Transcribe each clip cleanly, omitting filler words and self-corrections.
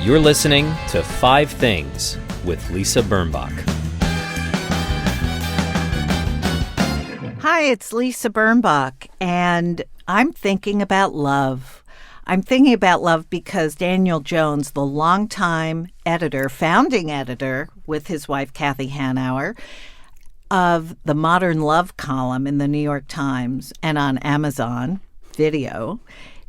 You're listening to Five Things with Lisa Birnbach. Hi, it's Lisa Birnbach, and I'm thinking about love. I'm thinking about love because Daniel Jones, the longtime editor, founding editor with his wife Kathy Hanauer, of the Modern Love column in the New York Times and on Amazon Video,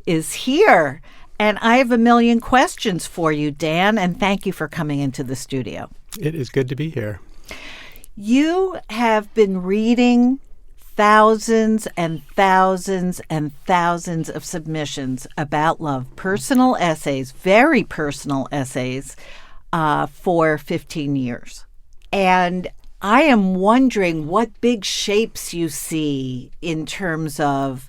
is here. And I have a million questions for you, Dan, and thank you for coming into the studio. It is good to be here. You have been reading thousands and thousands and thousands of submissions about love, personal essays, very personal essays, for 15 years. And I am wondering what big shapes you see in terms of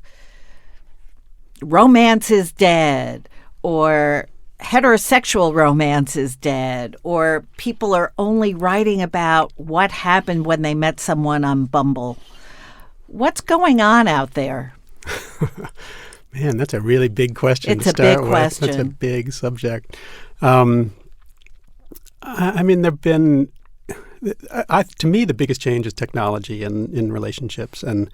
romance is dead, or heterosexual romance is dead, or people are only writing about what happened when they met someone on Bumble. What's going on out there? Man, that's a really big question. It's a big question. That's a big subject. I mean, there've been, to me, the biggest change is technology in relationships, and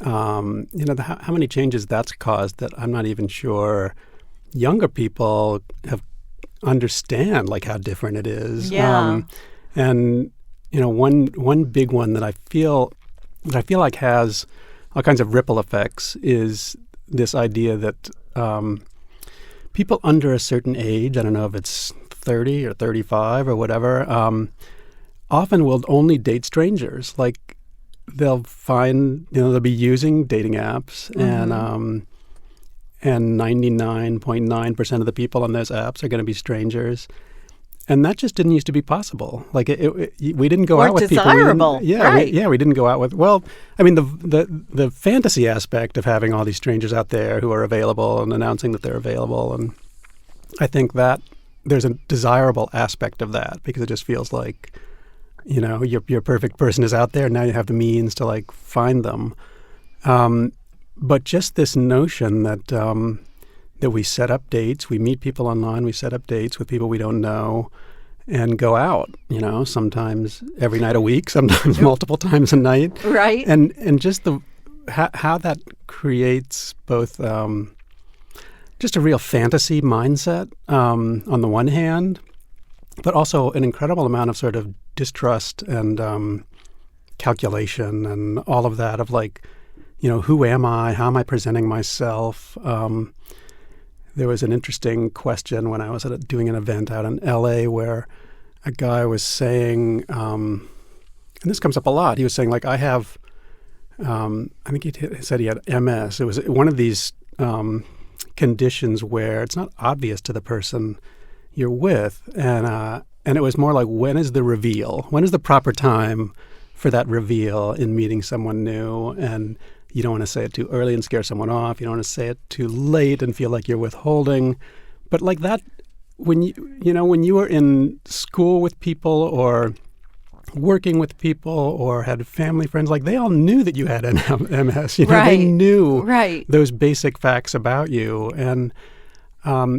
how many changes that's caused that I'm not even sure younger people understand, like how different it is. Yeah. One big one that I feel like has all kinds of ripple effects is this idea that people under a certain age, I don't know if it's 30 or 35 or whatever, often will only date strangers. Like they'll find, they'll be using dating apps, and 99.9% of the people on those apps are going to be strangers. And that just didn't used to be possible. Like we didn't go out with people. Or desirable, right? We didn't go out with. Well, I mean, the fantasy aspect of having all these strangers out there who are available and announcing that they're available, and I think that there's a desirable aspect of that because it just feels like, your perfect person is out there. Now you have the means to like find them. But just this notion that we set up dates, we meet people online, we set up dates with people we don't know and go out, sometimes every night a week, sometimes multiple times a night. Right. And just how that creates both just a real fantasy mindset on the one hand, but also an incredible amount of sort of distrust and calculation and all of that of like, who am I? How am I presenting myself? There was an interesting question when I was doing an event out in L.A. where a guy was saying, and this comes up a lot, he was saying, like, I have, I think he said he had MS. It was one of these conditions where it's not obvious to the person you're with. And it was more like, when is the reveal? When is the proper time for that reveal in meeting someone new? And you don't want to say it too early and scare someone off. You don't want to say it too late and feel like you're withholding. But like that, when you were in school with people or working with people or had family friends, like they all knew that you had MS. Right. They knew Right. those basic facts about you. And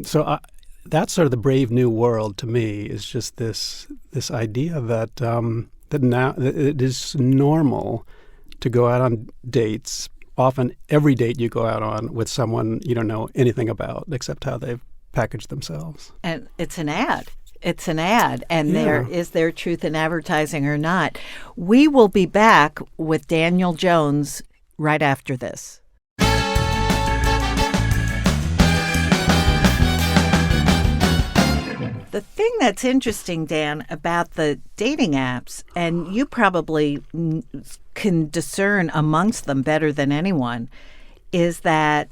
so that's sort of the brave new world to me, is just this idea that now it is normal to go out on dates, often every date you go out on, with someone you don't know anything about except how they've packaged themselves. And it's an ad. It's an ad. And is there truth in advertising or not? We will be back with Daniel Jones right after this. The thing that's interesting, Dan, about the dating apps, and you probably can discern amongst them better than anyone, is that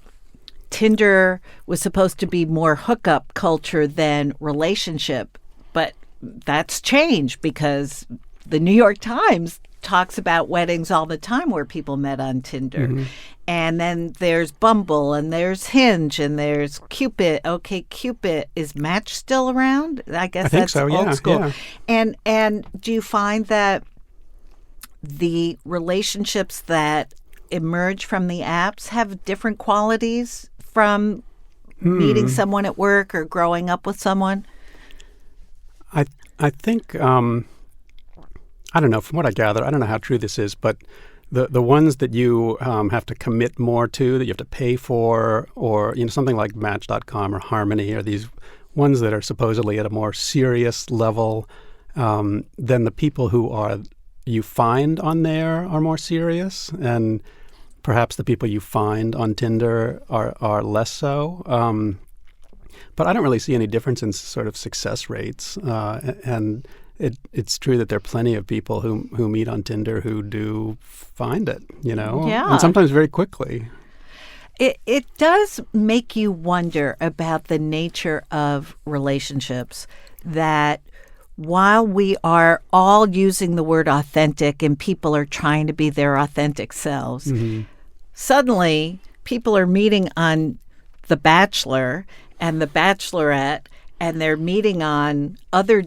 Tinder was supposed to be more hookup culture than relationship. But that's changed because the New York Times talks about weddings all the time where people met on Tinder. Mm-hmm. And then there's Bumble and there's Hinge and there's Cupid. Okay, Cupid, is Match still around? I guess that's so, old school. Yeah. And do you find that the relationships that emerge from the apps have different qualities from meeting someone at work or growing up with someone? I think I don't know. From what I gather, I don't know how true this is, but the ones that you have to commit more to, that you have to pay for, or something like Match.com or Harmony, or these ones that are supposedly at a more serious level, than the people who you find on there are more serious, and perhaps the people you find on Tinder are less so. But I don't really see any difference in sort of success rates, and it's true that there are plenty of people who meet on Tinder who do find it, Yeah. and sometimes very quickly. It does make you wonder about the nature of relationships, that while we are all using the word authentic and people are trying to be their authentic selves, suddenly people are meeting on The Bachelor and The Bachelorette, and they're meeting on other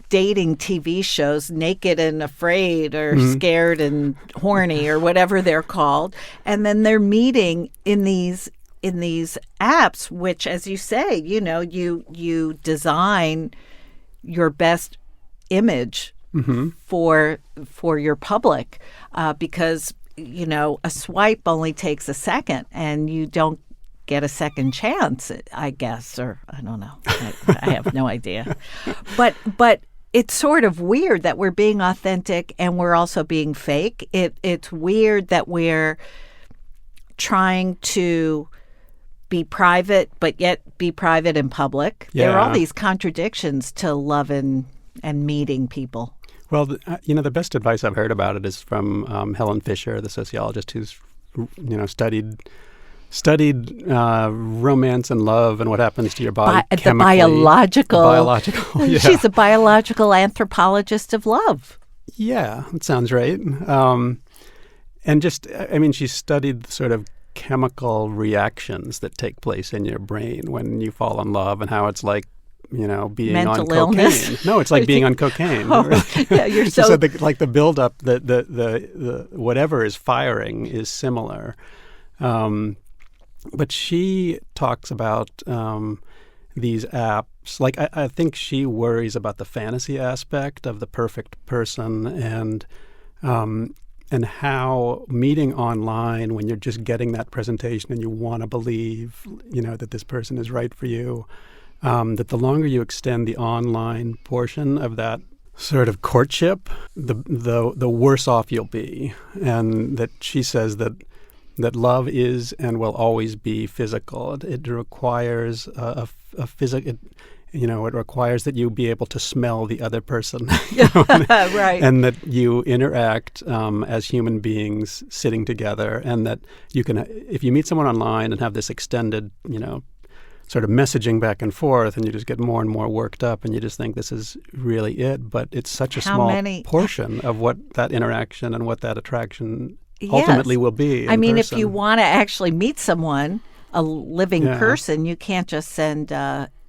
dating TV shows, Naked and Afraid or Scared and Horny or whatever they're called. And then they're meeting in these apps, which, as you say, you design your best image for your public, because a swipe only takes a second, and you don't get a second chance, I guess, or I don't know. I have no idea. But it's sort of weird that we're being authentic and we're also being fake. It's weird that we're trying to be private, but yet be private in public. Yeah. There are all these contradictions to love and meeting people. Well, the best advice I've heard about it is from Helen Fisher, the sociologist who's, studied romance and love and what happens to your body chemically. Biological. Yeah. She's a biological anthropologist of love. Yeah, that sounds right. And she studied the sort of chemical reactions that take place in your brain when you fall in love, and how it's like, being mental on cocaine. Illness. No, it's like being on cocaine. Yeah, you're so the buildup, the whatever is firing is similar. But she talks about these apps. Like, I think she worries about the fantasy aspect of the perfect person, and how meeting online, when you're just getting that presentation and you want to believe, that this person is right for you, that the longer you extend the online portion of that sort of courtship, the worse off you'll be. And that she says that love is and will always be physical. It requires a physical. It requires that you be able to smell the other person, right, and that you interact as human beings sitting together, and that you can, if you meet someone online and have this extended, sort of messaging back and forth, and you just get more and more worked up, and you just think this is really it, but it's such a small portion of what that interaction and what that attraction ultimately will be. I mean, if you want to actually meet someone, a living person, you can't just send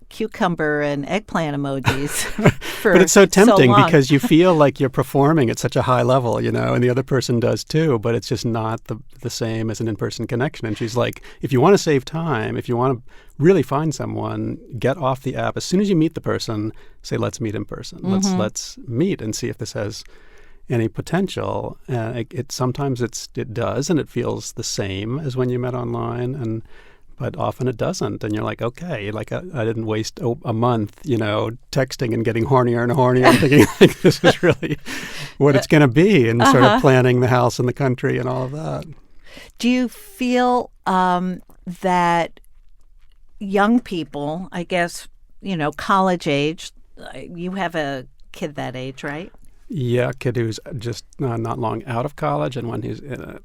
cucumber and eggplant emojis but it's so tempting long. Because you feel like you're performing at such a high level, and the other person does too, but it's just not the same as an in-person connection. And she's like, if you want to save time, if you want to really find someone, get off the app. As soon as you meet the person, say, let's meet in person. Let's meet and see if this has any potential. And sometimes it does, and it feels the same as when you met online, but often it doesn't. And you're like, okay, like I didn't waste a month, texting and getting hornier and hornier and thinking like this is really what it's going to be, and sort of planning the house and the country and all of that. Do you feel that young people, I guess, college age, you have a kid that age, right? Yeah, a kid who's just not long out of college and one who's in it.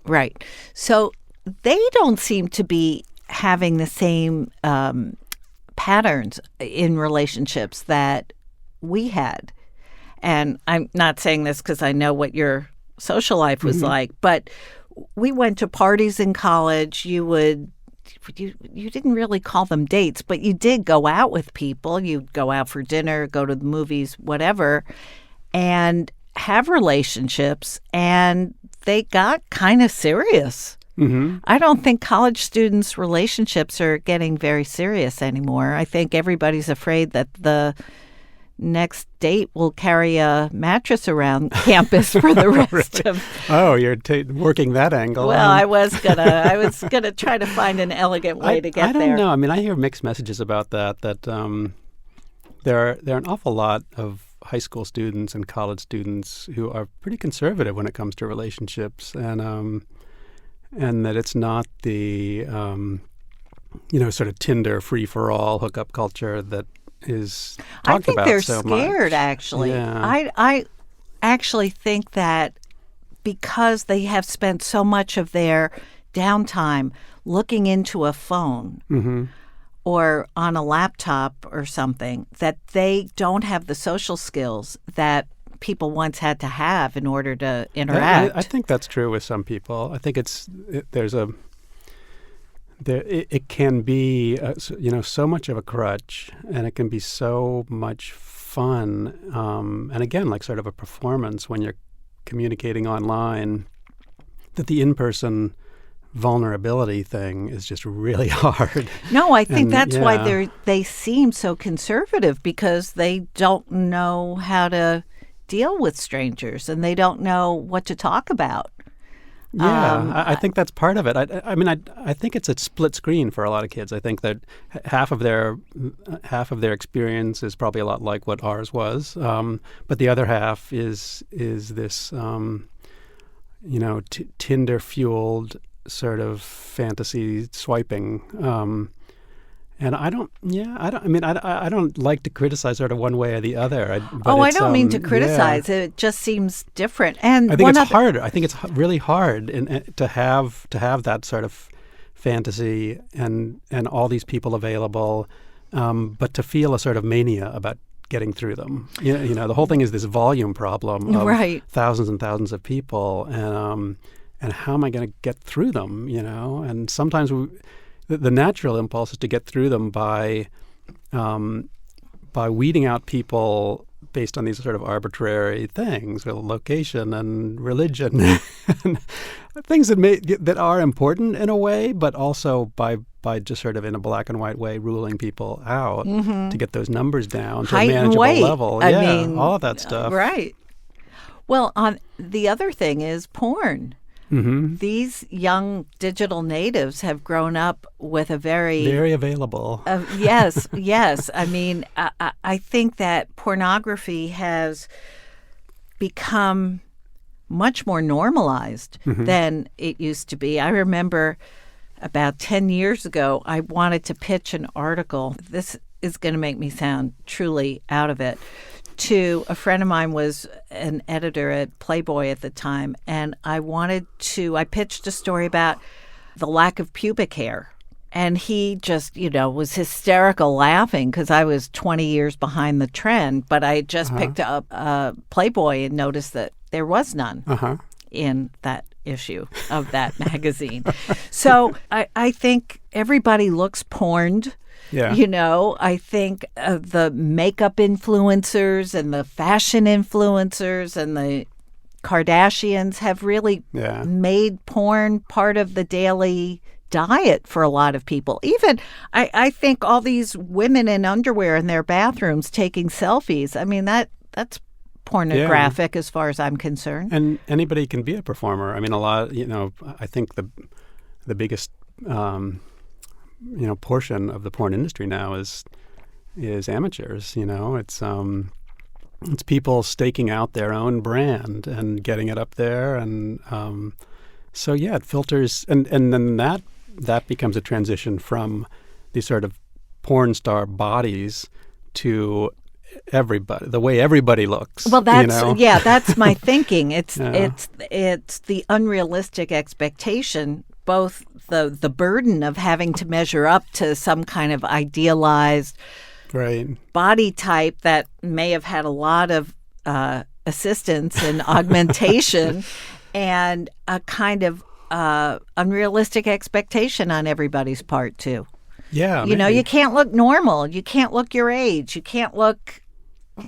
Right. So they don't seem to be having the same patterns in relationships that we had. And I'm not saying this because I know what your social life was like, but we went to parties in college. You didn't really call them dates, but you did go out with people. You'd go out for dinner, go to the movies, whatever, and have relationships, and they got kind of serious. I don't think college students' relationships are getting very serious anymore. I think everybody's afraid that the next date will carry a mattress around campus for the rest of. Oh, you're working that angle. Well, I was gonna try to find an elegant way to get there. I don't know. I mean, I hear mixed messages about that. That there are an awful lot of high school students and college students who are pretty conservative when it comes to relationships, and that it's not the sort of Tinder free for all hookup culture that is talked about so much. I think they're scared, actually. Yeah. I actually think that because they have spent so much of their downtime looking into a phone or on a laptop or something, that they don't have the social skills that people once had to have in order to interact. I think that's true with some people. I think it can be so much of a crutch, and it can be so much fun, and again, like sort of a performance when you're communicating online, that the in-person vulnerability thing is just really hard. No, I think that's why they seem so conservative, because they don't know how to deal with strangers and they don't know what to talk about. Yeah, I think that's part of it. I mean, I think it's a split screen for a lot of kids. I think that half of their experience is probably a lot like what ours was, but the other half is this Tinder fueled sort of fantasy swiping. And I don't like to criticize sort of one way or the other. I don't mean to criticize. Yeah. It just seems different. And I think it's hard. I think it's really hard to have that sort of fantasy and all these people available, but to feel a sort of mania about getting through them. The whole thing is this volume problem of thousands and thousands of people, and how am I going to get through them? And sometimes the natural impulse is to get through them by weeding out people based on these sort of arbitrary things, location and religion, and things that are important in a way, but also by just sort of in a black and white way ruling people out to get those numbers down to a manageable level. I mean, all of that stuff. Right. Well, on the other thing is porn. Mm-hmm. These young digital natives have grown up with a very available. Yes. I mean, I think that pornography has become much more normalized than it used to be. I remember about 10 years ago, I wanted to pitch an article. This is going to make me sound truly out of it. To a friend of mine was an editor at Playboy at the time, and I pitched a story about the lack of pubic hair. And he just, was hysterical laughing because I was 20 years behind the trend, but I just picked up Playboy and noticed that there was none in that issue of that magazine. So I think everybody looks porned. Yeah. I think the makeup influencers and the fashion influencers and the Kardashians have really made porn part of the daily diet for a lot of people. Even, I think all these women in underwear in their bathrooms taking selfies, I mean, that's pornographic as far as I'm concerned. And anybody can be a performer. I mean, a lot, I think the biggest portion of the porn industry now is amateurs. It's people staking out their own brand and getting it up there, and it filters, and then that becomes a transition from these sort of porn star bodies to everybody, the way everybody looks. Well, that's my thinking. It's the unrealistic expectation. Both the burden of having to measure up to some kind of idealized body type that may have had a lot of assistance and augmentation, and a kind of unrealistic expectation on everybody's part too. Yeah, you can't look normal. You can't look your age. You can't look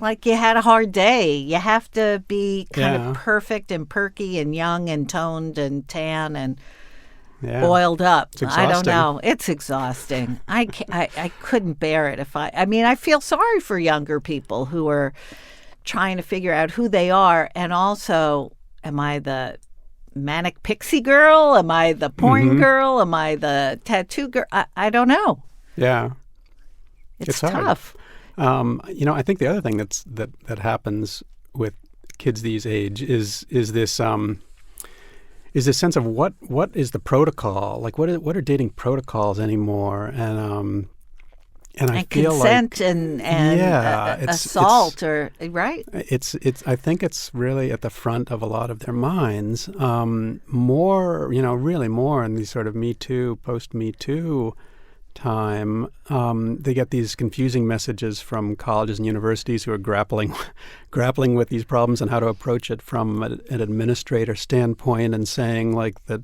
like you had a hard day. You have to be kind of perfect and perky and young and toned and tan and Yeah. boiled up. It's I don't exhausting. know. It's exhausting. I couldn't bear it. I feel sorry for younger people who are trying to figure out who they are, and also, am I the manic pixie girl? Am I the porn girl? Am I the tattoo girl? I don't know. Yeah. It's hard. tough. I think the other thing that happens with kids these age is this sense of what is the protocol? Like what are dating protocols anymore? And I feel consent like and assault or right. It's I think it's really at the front of a lot of their minds. More, really more in these sort of Me Too, post Me Too time. They get these confusing messages from colleges and universities who are grappling with these problems and how to approach it from an administrator standpoint, and saying like that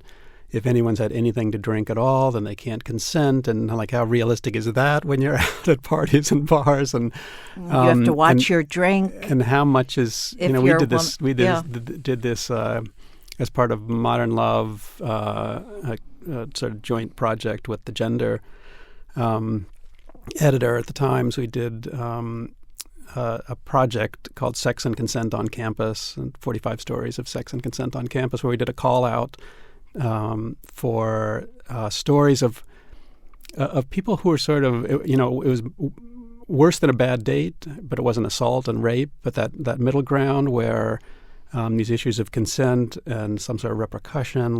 if anyone's had anything to drink at all, then they can't consent, and like how realistic is that when you're out at parties and bars, and you have to watch your drink, and how much is if we did this as part of Modern Love, a sort of joint project with the gender editor at the Times. We did a project called Sex and Consent on Campus, and 45 stories of sex and consent on campus, where we did a call out for stories of people who were sort of, it was worse than a bad date, but it wasn't assault and rape, but that middle ground where these issues of consent and some sort of repercussion,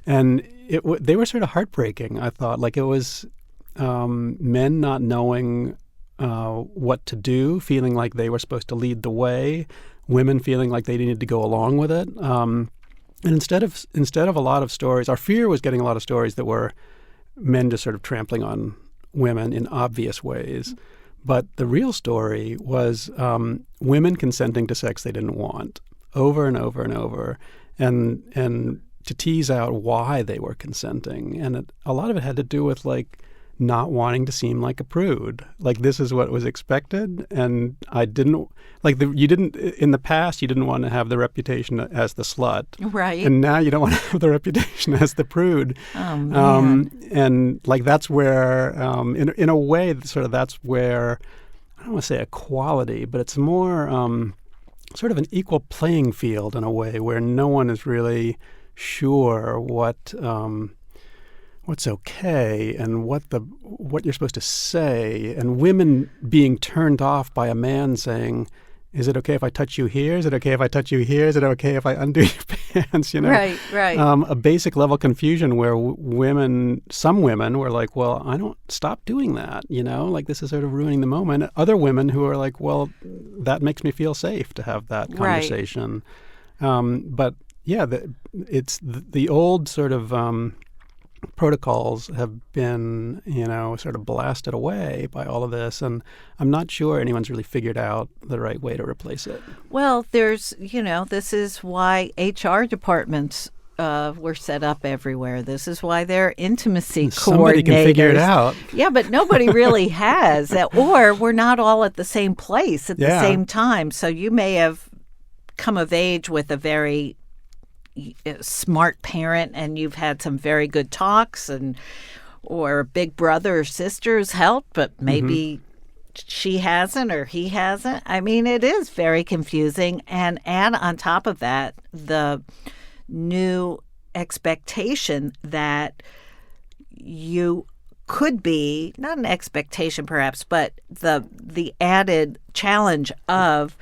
and they were sort of heartbreaking. I thought, like, it was men not knowing what to do, feeling like they were supposed to lead the way, women feeling like they needed to go along with it. And instead of a lot of stories, our fear was getting a lot of stories that were men just sort of trampling on women in obvious ways. But the real story was women consenting to sex they didn't want, over and over and over, and to tease out why they were consenting. And a lot of it had to do with like not wanting to seem like a prude. Like, this is what was expected, and I didn't you didn't in the past. You didn't want to have the reputation as the slut, right? And now you don't want to have the reputation as the prude. Oh, man. And like that's where, in a way, sort of that's where, I don't want to say equality, but it's more sort of an equal playing field in a way where no one is really sure what's okay and what you're supposed to say, and women being turned off by a man saying, "Is it okay if I touch you here? Is it okay if I touch you here? Is it okay if I undo your pants?" Right. A basic level confusion where some women were like, "Well, I don't stop doing that. Like this is sort of ruining the moment." Other women who are like, "Well, that makes me feel safe to have that conversation." Right. But yeah, it's the old sort of protocols have been, sort of blasted away by all of this, and I'm not sure anyone's really figured out the right way to replace it. Well, there's, this is why HR departments were set up everywhere. This is why they're intimacy coordinators. Somebody can figure it out. Yeah, but nobody really has. Or we're not all at the same place at the same time. So you may have come of age with a very smart parent, and you've had some very good talks, or big brother or sister's help, but maybe she hasn't or he hasn't. I mean, it is very confusing, and add on top of that the new expectation that you could be, not an expectation perhaps, but the added challenge of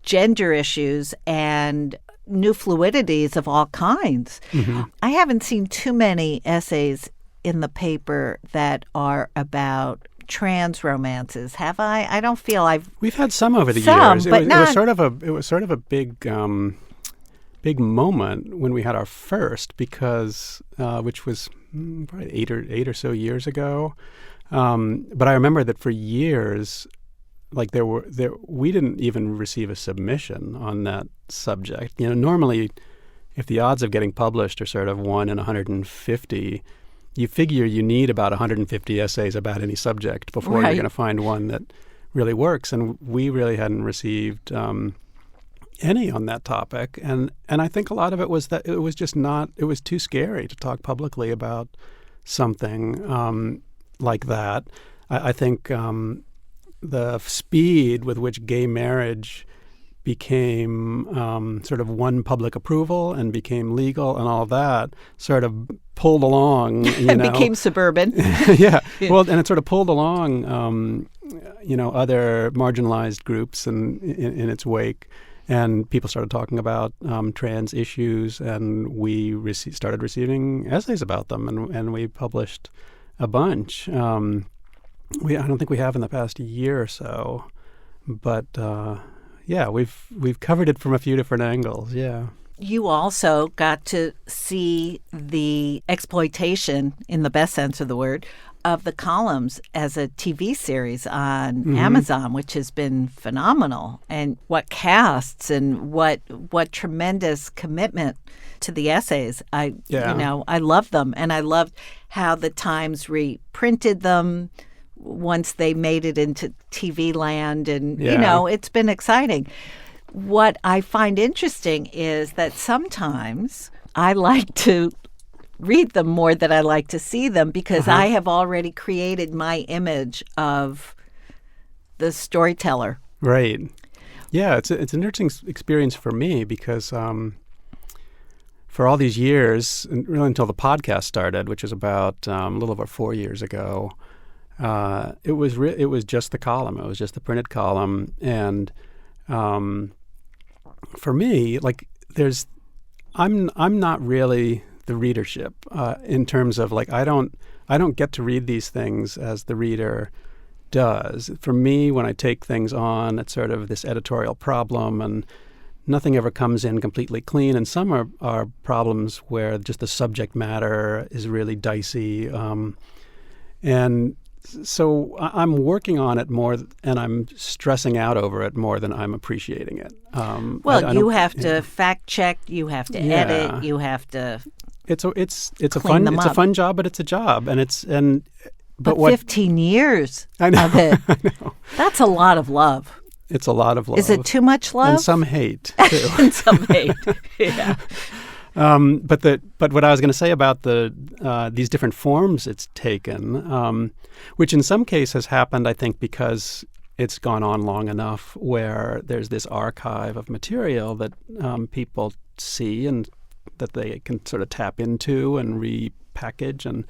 gender issues and new fluidities of all kinds. Mm-hmm. I haven't seen too many essays in the paper that are about trans romances, have I? I don't feel We've had some over the years. But it was sort of a big moment when we had our first, because which was probably eight or so years ago. But I remember that for years, like we didn't even receive a submission on that subject. Normally, if the odds of getting published are sort of 1 in 150, you figure you need about 150 essays about any subject before you're going to find one that really works. And we really hadn't received any on that topic. And I think a lot of it was that it was just not, it was too scary to talk publicly about something like that. I think the speed with which gay marriage became sort of won public approval and became legal and all of that sort of pulled along, and became suburban. Yeah. Well, and it sort of pulled along, other marginalized groups in its wake. And people started talking about trans issues, and we started receiving essays about them, and we published a bunch. I don't think we have in the past year or so, but we've covered it from a few different angles. Yeah. You also got to see the exploitation, in the best sense of the word, of the columns as a TV series on Amazon, which has been phenomenal. And what casts and what tremendous commitment to the essays. I love them, and I loved how the Times reprinted them once they made it into TV land, and it's been exciting. What I find interesting is that sometimes I like to read them more than I like to see them, because I have already created my image of the storyteller. Right. Yeah, it's an interesting experience for me, because for all these years, and really until the podcast started, which was about a little over 4 years ago, it was just the column. It was just the printed column, and for me, like, I'm not really the readership in terms of, like, I don't get to read these things as the reader does. For me, when I take things on, it's sort of this editorial problem, and nothing ever comes in completely clean. And some are problems where just the subject matter is really dicey, and so I'm working on it more, and I'm stressing out over it more than I'm appreciating it. You have to fact check, you have to edit, you have to. It's a fun job, but it's a job, but 15 years I know, of it. I know. That's a lot of love. It's a lot of love. Is it too much love? And some hate too. And some hate. Yeah. But what I was going to say about these different forms it's taken, which in some cases has happened, I think, because it's gone on long enough where there's this archive of material that people see and that they can sort of tap into and repackage. And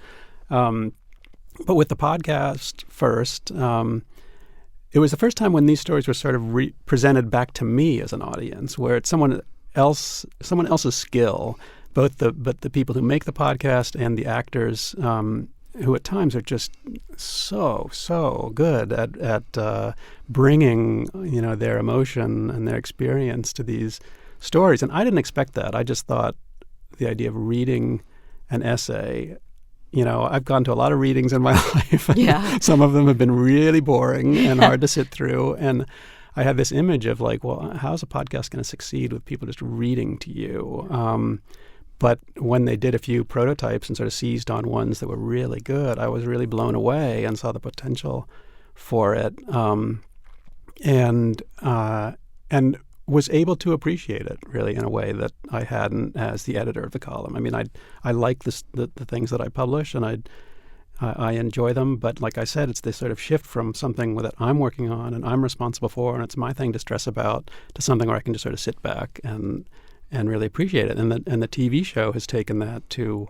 but with the podcast first, it was the first time when these stories were sort of presented back to me as an audience, where it's someone else's skill, both the people who make the podcast and the actors, who at times are just so good at bringing their emotion and their experience to these stories. And I didn't expect that. I just thought the idea of reading an essay. I've gone to a lot of readings in my life. Yeah. Some of them have been really boring and hard to sit through. And I had this image of, like, well, how's a podcast going to succeed with people just reading to you? But when they did a few prototypes and sort of seized on ones that were really good, I was really blown away and saw the potential for it, and was able to appreciate it really in a way that I hadn't as the editor of the column. I mean, I like the things that I publish, and I enjoy them, but like I said, it's this sort of shift from something that I'm working on and I'm responsible for, and it's my thing to stress about, to something where I can just sort of sit back and really appreciate it. And the TV show has taken that to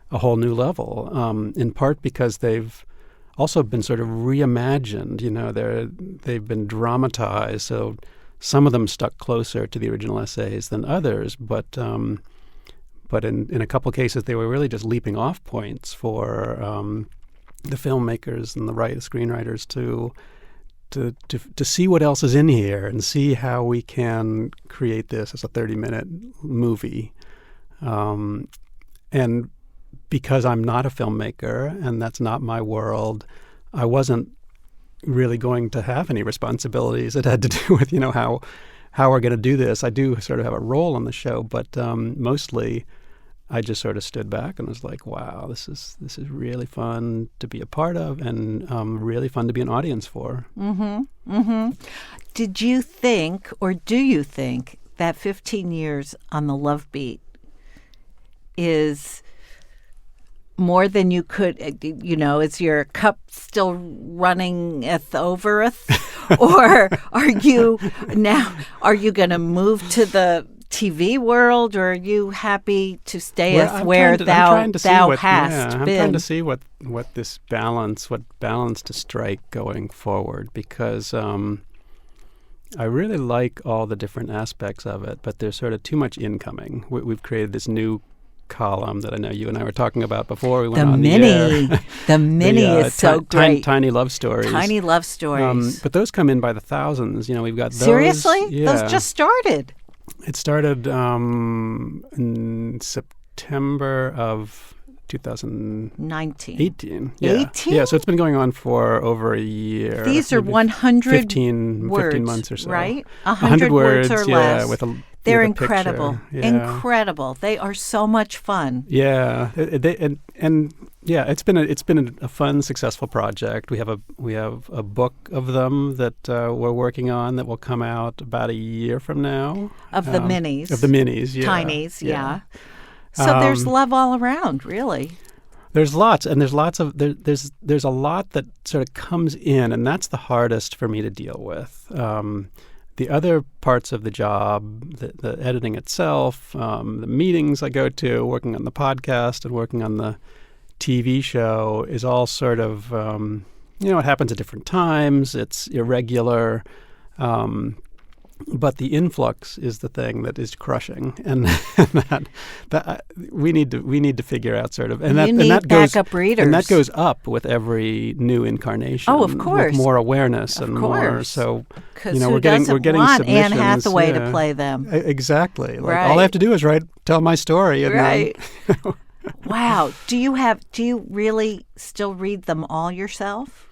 a whole new level, in part because they've also been sort of reimagined. They've been dramatized, so some of them stuck closer to the original essays than others, but in a couple cases they were really just leaping off points for the filmmakers and the screenwriters to see what else is in here and see how we can create this as a 30-minute movie. And because I'm not a filmmaker and that's not my world, I wasn't really going to have any responsibilities that had to do with how we're going to do this. I do sort of have a role on the show, but mostly I just sort of stood back and was like, wow, this is really fun to be a part of, and really fun to be an audience for. Mm-hmm. Mm-hmm. Did you think, or do you think, that 15 years on the Love Beat is more than you could, is your cup still runneth overeth? Or are you going to move to the TV world, or are you happy to stay where thou hast I'm been? trying to see what balance to strike going forward, because I really like all the different aspects of it, but there's sort of too much incoming. We've created this new column that I know you and I were talking about before we went on the air. The mini is so great. Tiny love stories. Tiny love stories. But those come in by the thousands. We've got those. Seriously? Yeah. Those just started. It started in September of 2019. 18. Yeah. 18? Yeah, so it's been going on for over a year. These are 100 15 words, months or so. Right? 100 words or less. They're incredible. Yeah. Incredible. They are so much fun. Yeah. It's been a fun, successful project. We have a book of them that we're working on that will come out about a year from now. Of the minis. Of the minis, yeah. Tinies, yeah. So there's love all around, really. There's lots, and there's a lot that sort of comes in, and that's the hardest for me to deal with. The other parts of the job, the editing itself, the meetings I go to, working on the podcast and working on the TV show is all sort of, it happens at different times. It's irregular. But the influx is the thing that is crushing, and that we need to figure out sort of, and that goes backup readers, and that goes up with every new incarnation. Oh, of course, with more awareness of and course. more. So we're getting submissions. Anne Hathaway to play them. Exactly. Like, right. All I have to do is tell my story, and right. then, Wow. Do you really still read them all yourself?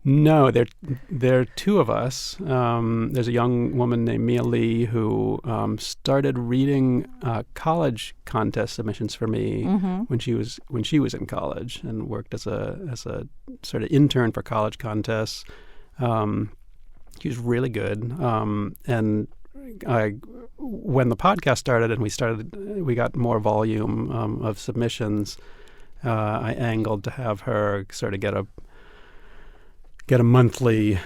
No, there are two of us. There's a young woman named Mia Lee who started reading college contest submissions for me when she was in college, and worked as a sort of intern for college contests. She was really good, and when the podcast started and we got more volume of submissions, I angled to have her sort of get a monthly,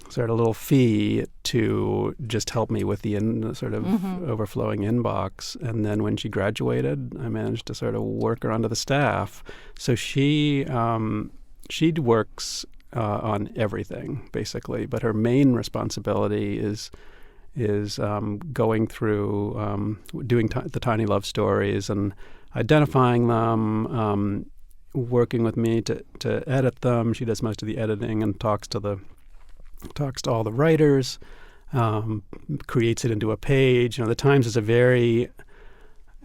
sort of little fee to just help me with the sort of overflowing inbox. And then when she graduated, I managed to sort of work her onto the staff. So she works on everything basically, but her main responsibility is going through doing the tiny love stories and identifying them. Working with me to edit them. She does most of the editing and talks to all the writers, creates it into a page. The Times is a very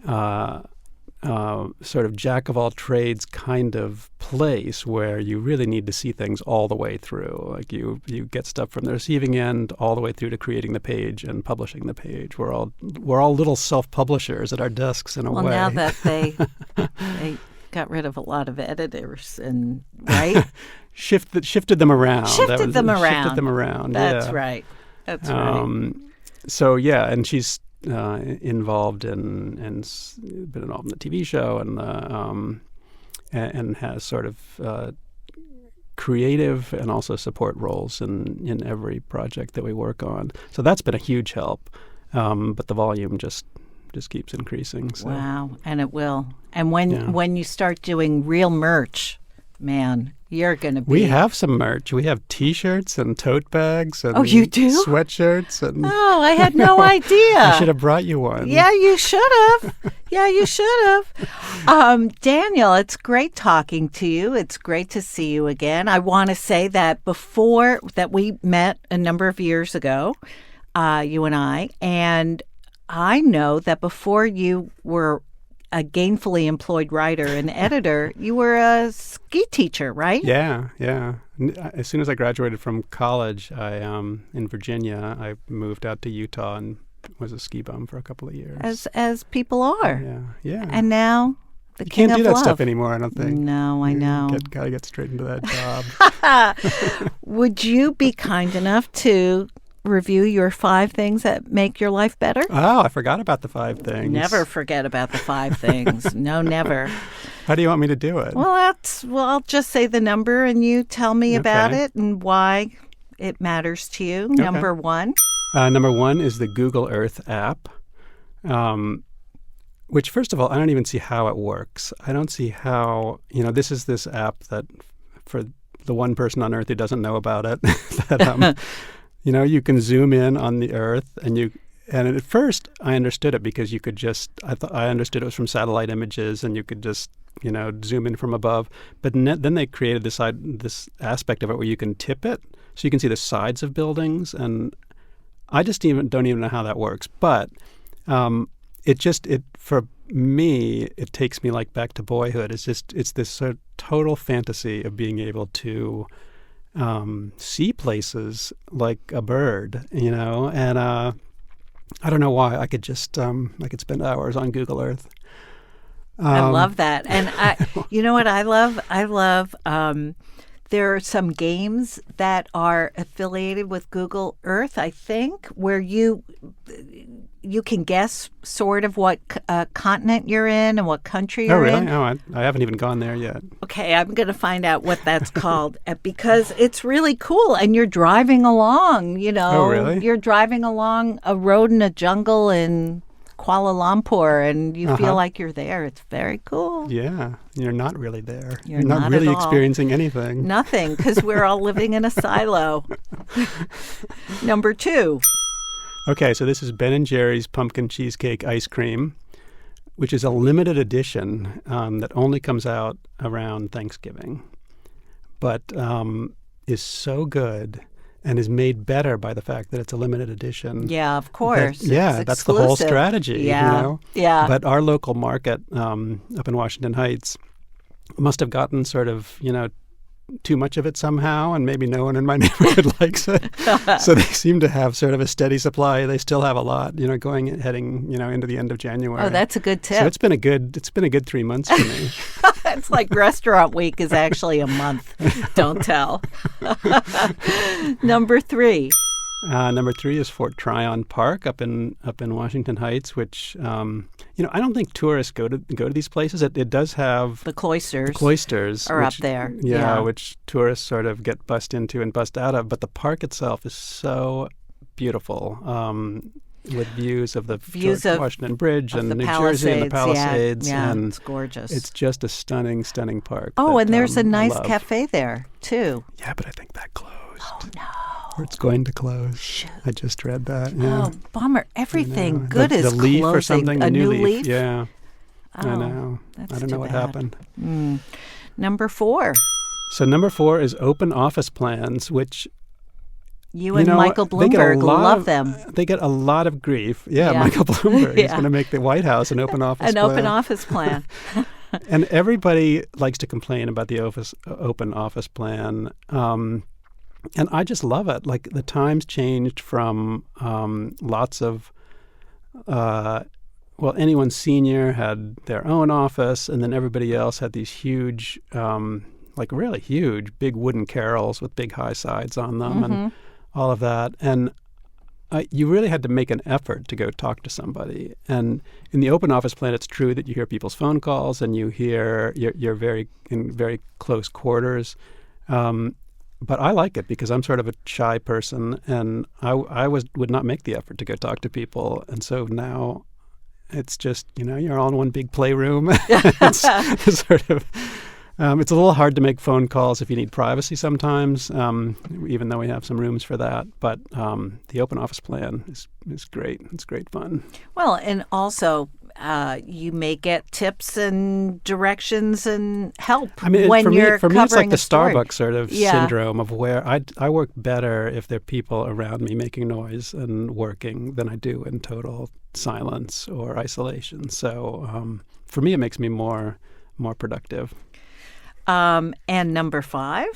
sort of jack of all trades kind of place where you really need to see things all the way through. Like you get stuff from the receiving end all the way through to creating the page and publishing the page. We're all little self-publishers at our desks in a way. Well, now that they got rid of a lot of editors, and right? shifted them around. Shifted them around. That's yeah. right. That's right. So yeah, and she's involved and been involved in the TV show and has sort of creative and also support roles in every project that we work on. So that's been a huge help. But the volume just keeps increasing. So. Wow, and it will. And when you start doing real merch, man, you're going to be... We have some merch. We have T-shirts and tote bags and you do? Sweatshirts. And oh, I had no idea. I should have brought you one. Yeah, you should have. Daniel, it's great talking to you. It's great to see you again. I want to say that before that we met a number of years ago, you and I know that before you were a gainfully employed writer and editor, you were a ski teacher, right? Yeah. As soon as I graduated from college, in Virginia, I moved out to Utah and was a ski bum for a couple of years. As people are. Yeah. And now the you king can't of do that love. stuff anymore, I don't think. No, I know. Gotta get straight into that job. Would you be kind enough to review your 5 things that make your life better? Oh, I forgot about the 5 things. Never forget about the 5 things. No, never. How do you want me to do it? Well, I'll just say the number and you tell me about Okay. it and why it matters to you. Okay. Number 1. Number 1 is the Google Earth app, which, first of all, I don't even see how it works. I don't see how, this is this app that for the one person on Earth who doesn't know about it, that, you can zoom in on the Earth and at first I understood it because you could just, I understood it was from satellite images and you could just, zoom in from above. But then they created this aspect of it where you can tip it so you can see the sides of buildings. And I just don't even know how that works. But for me, it takes me like back to boyhood. It's this sort of total fantasy of being able to see places like a bird, and I don't know why. I could spend hours on Google Earth. I love that. And you know what I love? I love there are some games that are affiliated with Google Earth, I think, where you can guess sort of what continent you're in and what country you're in. Oh, really? Oh, I haven't even gone there yet. Okay, I'm going to find out what that's called because it's really cool. And you're driving along, Oh, really? You're driving along a road in a jungle in Kuala Lumpur and you feel like you're there. It's very cool. Yeah, you're not really there. You're not not really at all. experiencing anything. Nothing, because we're all living in a silo. Number 2. Okay, so this is Ben & Jerry's Pumpkin Cheesecake Ice Cream, which is a limited edition that only comes out around Thanksgiving, but is so good and is made better by the fact that it's a limited edition. Yeah, of course. That's the whole strategy. Yeah, yeah. But our local market up in Washington Heights must have gotten sort of, too much of it somehow, and maybe no one in my neighborhood likes it. So they seem to have sort of a steady supply. They still have a lot, heading, into the end of January. Oh, that's a good tip. So it's been a good 3 months for me. It's like Restaurant Week is actually a month. Don't tell. Number 3. Number 3 is Fort Tryon Park up in Washington Heights, which I don't think tourists go to these places. It does have The cloisters. The cloisters are which, up there. Yeah, which tourists sort of get bussed into and bussed out of. But the park itself is so beautiful, with views of the Washington Bridge and New Jersey and the Palisades. Yeah, and it's gorgeous. It's just a stunning, stunning park. Oh, and there's a I nice love. cafe there, too. Yeah, but I think that closed. Oh, no. Or it's going to close. Shoot. I just read that. Yeah. Oh, bummer. Everything I know. good is the leaf closing. or something. A new leaf? Yeah. Oh, I know. that's I don't know too what bad. happened. Number 4. So number 4 is open office plans, which You and Michael Bloomberg love them. They get a lot of grief. Yeah, Yeah. Michael Bloomberg is Yeah. going to make the White House an open office An plan. open office plan. And everybody likes to complain about the open office plan. And I just love it. Like the times changed from lots of, anyone senior had their own office, and then everybody else had these huge, really huge, big wooden carrels with big high sides on them and all of that. And you really had to make an effort to go talk to somebody. And in the open office plan, it's true that you hear people's phone calls and you hear you're in very close quarters. But I like it because I'm sort of a shy person, and I would not make the effort to go talk to people. And so now it's just, you're all in one big playroom. It's sort of, it's a little hard to make phone calls if you need privacy sometimes, even though we have some rooms for that. But the open office plan is great. It's great fun. Well, and also you may get tips and directions and help when for you're me, it's like the a story. Starbucks sort of syndrome of where I work better if there are people around me making noise and working than I do in total silence or isolation. So for me, it makes me more productive. And number 5?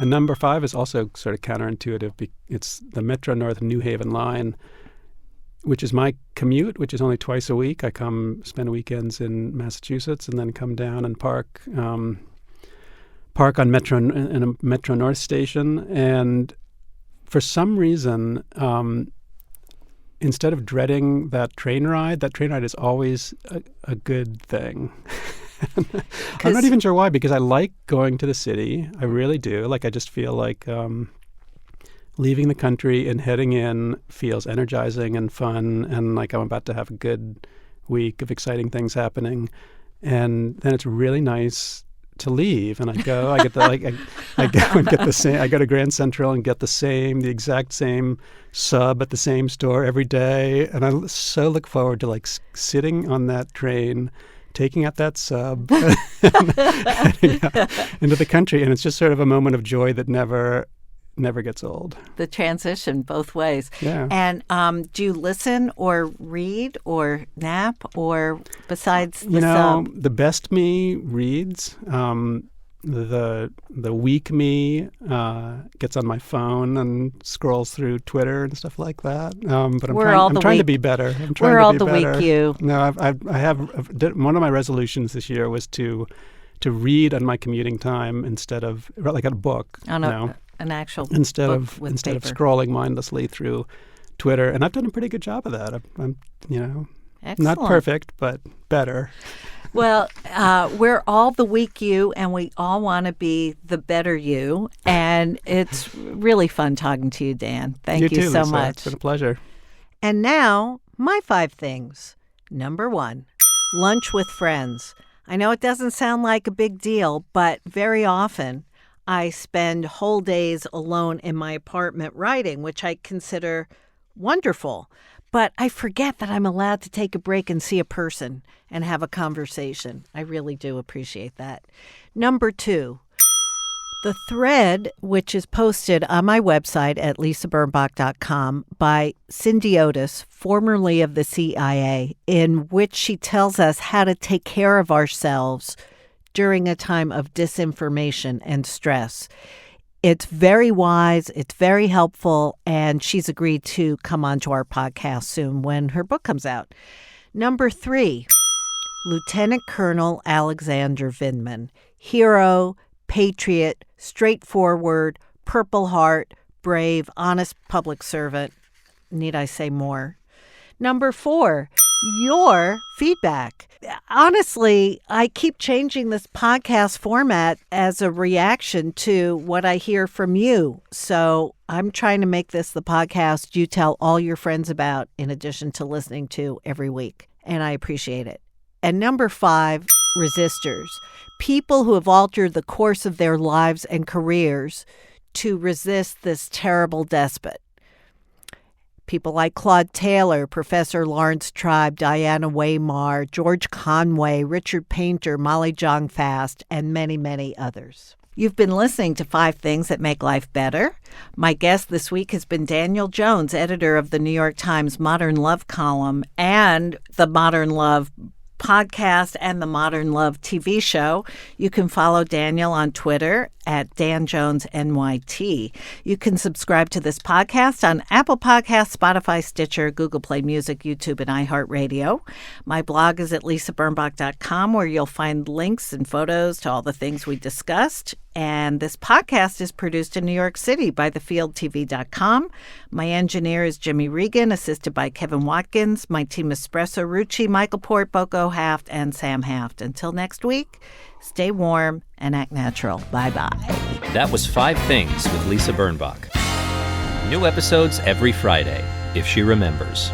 And number 5 is also sort of counterintuitive. It's the Metro North New Haven line, which is my commute, which is only twice a week. I come spend weekends in Massachusetts and then come down and park on in a Metro North station. And for some reason, instead of dreading that train ride is always a good thing. I'm not even sure why, because I like going to the city. I really do. Like, I just feel like leaving the country and heading in feels energizing and fun, and like I'm about to have a good week of exciting things happening. And then it's really nice to leave, and I go and get the same. I go to Grand Central and get the exact same sub at the same store every day, and I so look forward to like sitting on that train, taking out that sub, and heading out into the country, and it's just sort of a moment of joy that never gets old. The transition both ways. Yeah. And do you listen or read or nap, or besides the sub? The best me reads. The weak me gets on my phone and scrolls through Twitter and stuff like that. But I'm trying to be better. We're all the weak you. No, I have one of my resolutions this year was to read on my commuting time instead of like a book. An actual instead book of with instead paper. of scrolling mindlessly through Twitter, and I've done a pretty good job of that. I'm Excellent. not perfect, but better. Well, we're all the weak you, and we all want to be the better you. And it's really fun talking to you, Dan. Thank you too, so Lisa. much. It's been a pleasure. And now, my 5 things. Number 1, lunch with friends. I know it doesn't sound like a big deal, but very often I spend whole days alone in my apartment writing, which I consider wonderful. But I forget that I'm allowed to take a break and see a person and have a conversation. I really do appreciate that. Number 2, the thread, which is posted on my website at lisabirnbach.com by Cindy Otis, formerly of the CIA, in which she tells us how to take care of ourselves during a time of disinformation and stress. It's very wise, it's very helpful, and she's agreed to come onto our podcast soon when her book comes out. Number 3, Lieutenant Colonel Alexander Vindman. Hero, patriot, straightforward, Purple Heart, brave, honest public servant. Need I say more? Number 4, your feedback. Honestly, I keep changing this podcast format as a reaction to what I hear from you. So I'm trying to make this the podcast you tell all your friends about in addition to listening to every week. And I appreciate it. And number 5, resistors. People who have altered the course of their lives and careers to resist this terrible despot. People like Claude Taylor, Professor Lawrence Tribe, Diana Waymar, George Conway, Richard Painter, Molly Jong-Fast, and many, many others. You've been listening to 5 Things That Make Life Better. My guest this week has been Daniel Jones, editor of the New York Times Modern Love column and the Modern Love podcast and the Modern Love TV show. You can follow Daniel on Twitter at DanJonesNYT. You can subscribe to this podcast on Apple Podcasts, Spotify, Stitcher, Google Play Music, YouTube, and iHeartRadio. My blog is at lisabirnbach.com, where you'll find links and photos to all the things we discussed. And this podcast is produced in New York City by thefieldtv.com. My engineer is Jimmy Regan, assisted by Kevin Watkins. My team is Espresso Rucci, Michael Port, Boko Haft, and Sam Haft. Until next week, stay warm and act natural. Bye-bye. That was 5 Things with Lisa Birnbach. New episodes every Friday, if she remembers.